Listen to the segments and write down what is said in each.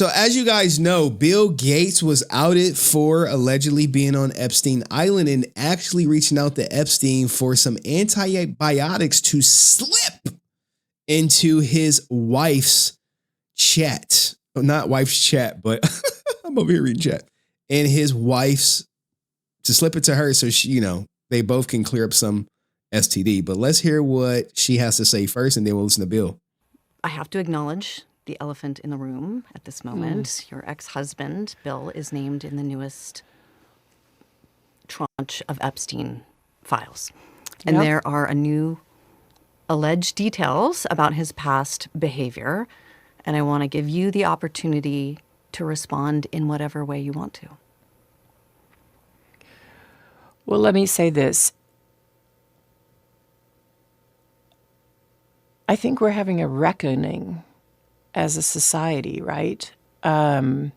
So as you guys know, Bill Gates was outed for allegedly being on Epstein Island and actually reaching out to Epstein for some antibiotics to slip into his wife's chat. Well, not wife's chat, but I'm over here reading chat. And his wife's, to slip it to her so she, they both can clear up some STD. But let's hear what she has to say first, and then we'll listen to Bill. I have to acknowledge the elephant in the room at this moment. Your ex-husband, Bill, is named in the newest tranche of Epstein files. And there are a new alleged details about his past behavior. And I want to give you the opportunity to respond in whatever way you want to. Well, let me say this. I think we're having a reckoning as a society, right? No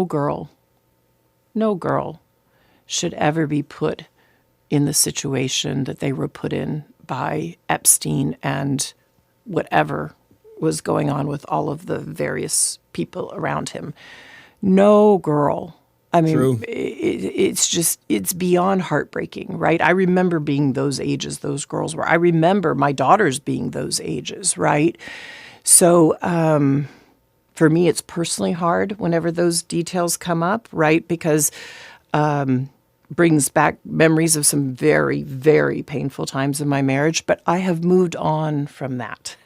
girl should ever be put in the situation that they were put in by Epstein and whatever was going on with all of the various people around him. No girl. I mean, it's beyond heartbreaking, right? I remember being those ages those girls were. I remember my daughters being those ages, right? So for me, it's personally hard whenever those details come up, right? Because brings back memories of some very, very painful times in my marriage. But I have moved on from that.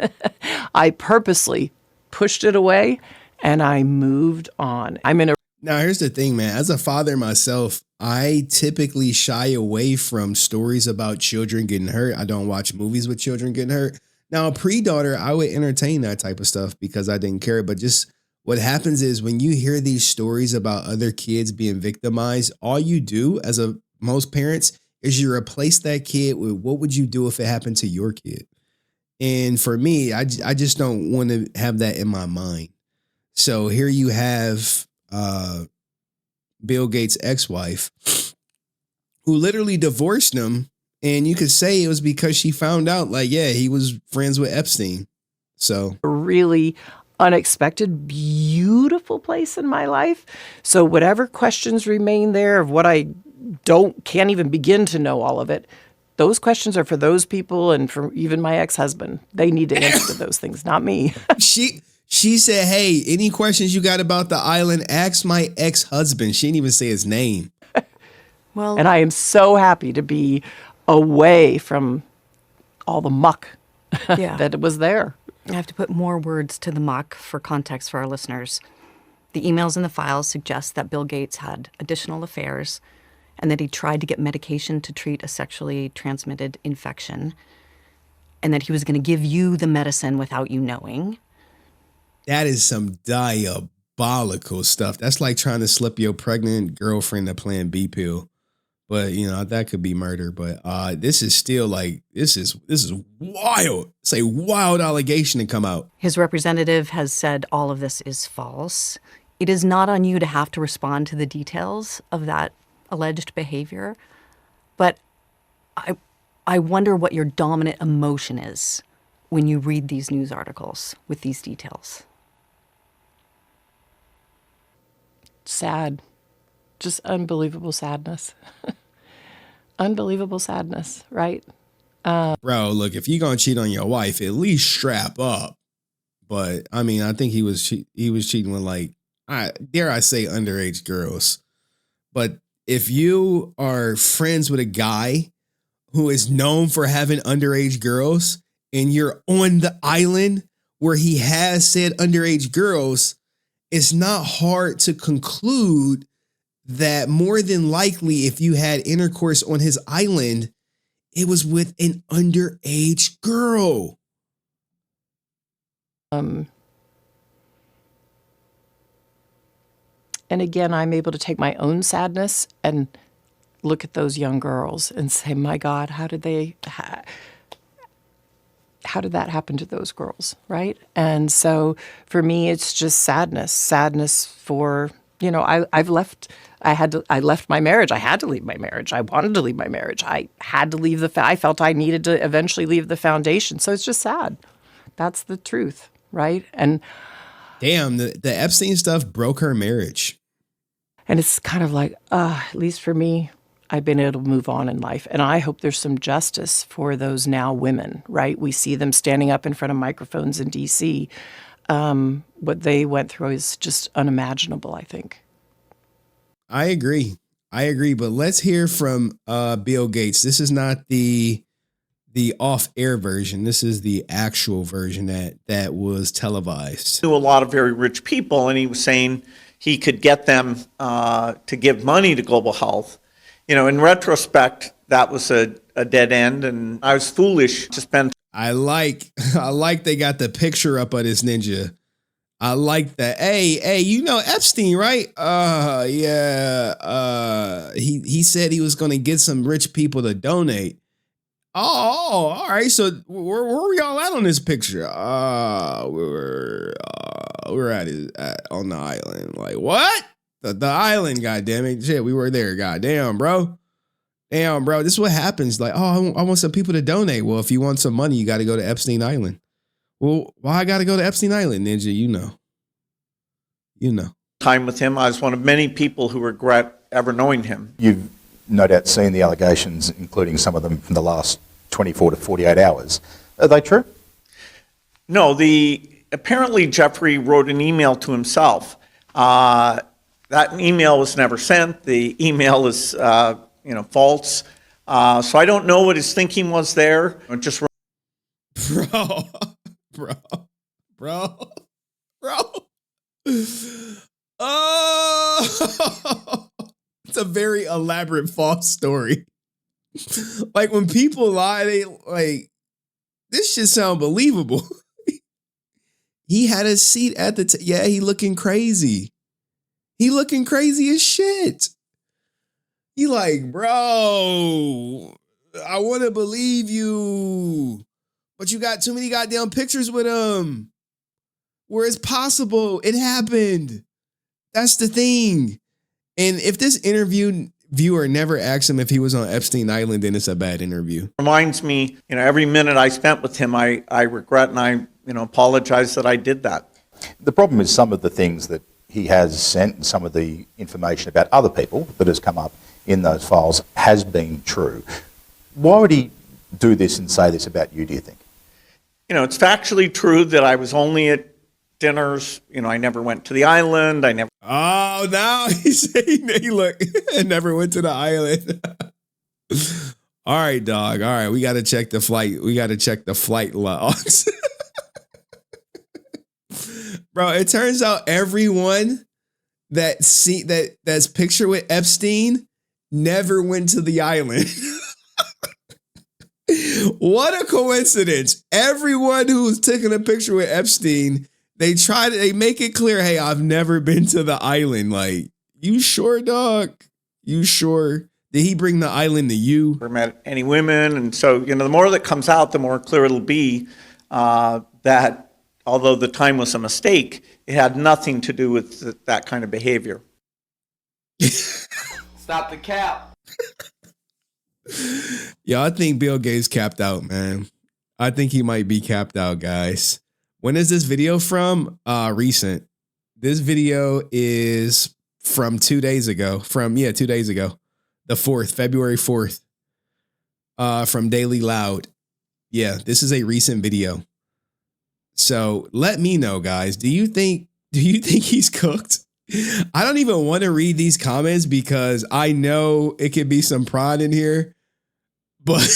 I purposely pushed it away and I moved on. Now, here's the thing, man. As a father myself, I typically shy away from stories about children getting hurt. I don't watch movies with children getting hurt. Now, pre-daughter, I would entertain that type of stuff because I didn't care. But just what happens is when you hear these stories about other kids being victimized, all you do as most parents is you replace that kid with what would you do if it happened to your kid? And for me, I just don't want to have that in my mind. So here you have Bill Gates' ex-wife who literally divorced him. And you could say it was because she found out he was friends with Epstein. So really unexpected, beautiful place in my life. So whatever questions remain there of what I can't even begin to know all of it, those questions are for those people and for even my ex-husband. They need to answer those things, not me. She said, hey, any questions you got about the island, ask my ex-husband. She didn't even say his name. Well, and I am so happy to be away from all the muck that was there. I have to put more words to the muck for context for our listeners. The emails in the files suggest that Bill Gates had additional affairs and that he tried to get medication to treat a sexually transmitted infection and that he was going to give you the medicine without you knowing. That is some diabolical stuff. That's like trying to slip your pregnant girlfriend a Plan B pill. But, that could be murder. But this is still this is wild. It's a wild allegation to come out. His representative has said all of this is false. It is not on you to have to respond to the details of that alleged behavior. But I wonder what your dominant emotion is when you read these news articles with these details. Sad. Just unbelievable sadness. Unbelievable sadness, right? Bro, look, if you're going to cheat on your wife, at least strap up. But, I mean, I think he was cheating with, dare I say, underage girls. But if you are friends with a guy who is known for having underage girls and you're on the island where he has said underage girls, it's not hard to conclude that more than likely, if you had intercourse on his island, it was with an underage girl. And again, I'm able to take my own sadness and look at those young girls and say, my God, how did that happen to those girls, right? And so for me, it's just sadness for, I left my marriage. I had to leave my marriage. I wanted to leave my marriage. I had to leave I felt I needed to eventually leave the foundation. So it's just sad. That's the truth, right? And Damn, the Epstein stuff broke her marriage. And it's kind of like, at least for me, I've been able to move on in life. And I hope there's some justice for those now women, right? We see them standing up in front of microphones in D.C. What they went through is just unimaginable, I think. I agree. But let's hear from Bill Gates. This is not the off-air version. This is the actual version that was televised. Knew a lot of very rich people, and he was saying he could get them to give money to global health. You know, in retrospect, that was a dead end, and I was foolish to spend. I like they got the picture up of this ninja. I like that. Hey, you know Epstein, right? Yeah. He said he was gonna get some rich people to donate. Oh, all right. So where were y'all at on this picture? We were on the island. Like what? The island, goddamn it. Shit, we were there. Goddamn, bro. Damn, bro. This is what happens. Like, oh, I want some people to donate. Well, if you want some money, you got to go to Epstein Island. Well, why I got to go to Epstein Island, Ninja? You know. Time with him. I was one of many people who regret ever knowing him. You've no doubt seen the allegations, including some of them from the last 24 to 48 hours. Are they true? No, apparently Jeffrey wrote an email to himself. That email was never sent. The email is, false. So I don't know what his thinking was there. Just bro. Oh, it's a very elaborate false story. Like when people lie, they like this shit sound believable. He had a seat at the yeah, he looking crazy. He looking crazy as shit. He like, bro, I want to believe you, but you got too many goddamn pictures with him. Where it's possible, it happened. That's the thing. And if this viewer never asked him if he was on Epstein Island, then it's a bad interview. reminds me, every minute I spent with him, I regret and I, apologize that I did that. The problem is some of the things that he has sent and some of the information about other people that has come up in those files has been true. Why would he do this and say this about you, do you think? It's factually true that I was only at dinners. I never went to the island. Oh, now he's saying, hey, look, I never went to the island. All right, dog. All right, we got to check the flight. We got to check the flight logs. Bro, it turns out everyone that's pictured with Epstein never went to the island. What a coincidence. Everyone who's taking a picture with Epstein, they make it clear, hey, I've never been to the island. Like, you sure, dog? You sure? Did he bring the island to you? Never met any women. And so, the more that comes out, the more clear it'll be that although the time was a mistake, it had nothing to do with that kind of behavior. Stop the cap. Yeah, I think Bill Gates capped out, man. I think he might be capped out, guys. When is this video from? Recent. This video is from 2 days ago. 2 days ago. The 4th, February 4th. From Daily Loud. Yeah, this is a recent video. So let me know, guys. Do you think he's cooked? I don't even want to read these comments because I know it could be some pride in here. But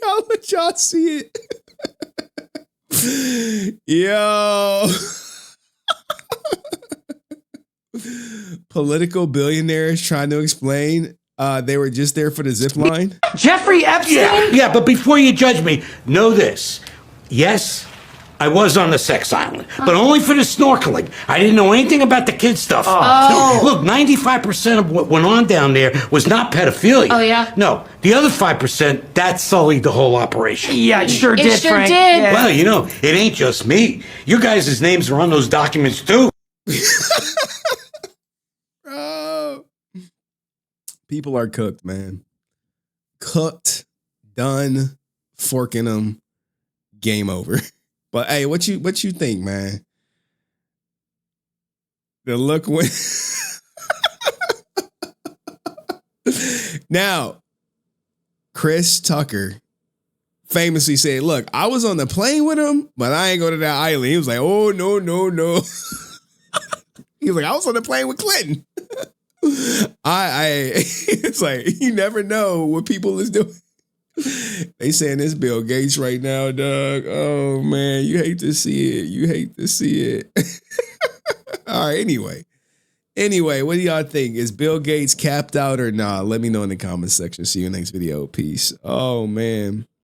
I'll let y'all see it. Yo. Political billionaires trying to explain they were just there for the zip line. Jeffrey Epstein? Yeah, but before you judge me, know this. Yes, I was on the sex island, but only for the snorkeling. I didn't know anything about the kid stuff. No, look, 95% of what went on down there was not pedophilia. Oh, yeah? No, the other 5%, that sullied the whole operation. Yeah, it sure It did, sure Frank. did. Yeah. Well, it ain't just me. You guys' names are on those documents, too. Bro. People are cooked, man. Cooked, done, forking them, game over. But hey, what you think, man? The look when now, Chris Tucker famously said, look, I was on the plane with him, but I ain't go to that island. He was like, oh, no, no, no. He was like, I was on the plane with Clinton. It's like, you never know what people is doing. They saying this Bill Gates right now, Doug. Oh, man, you hate to see it. You hate to see it. All right, Anyway, what do y'all think? Is Bill Gates capped out or not? Let me know in the comment section. See you next video. Peace. Oh, man.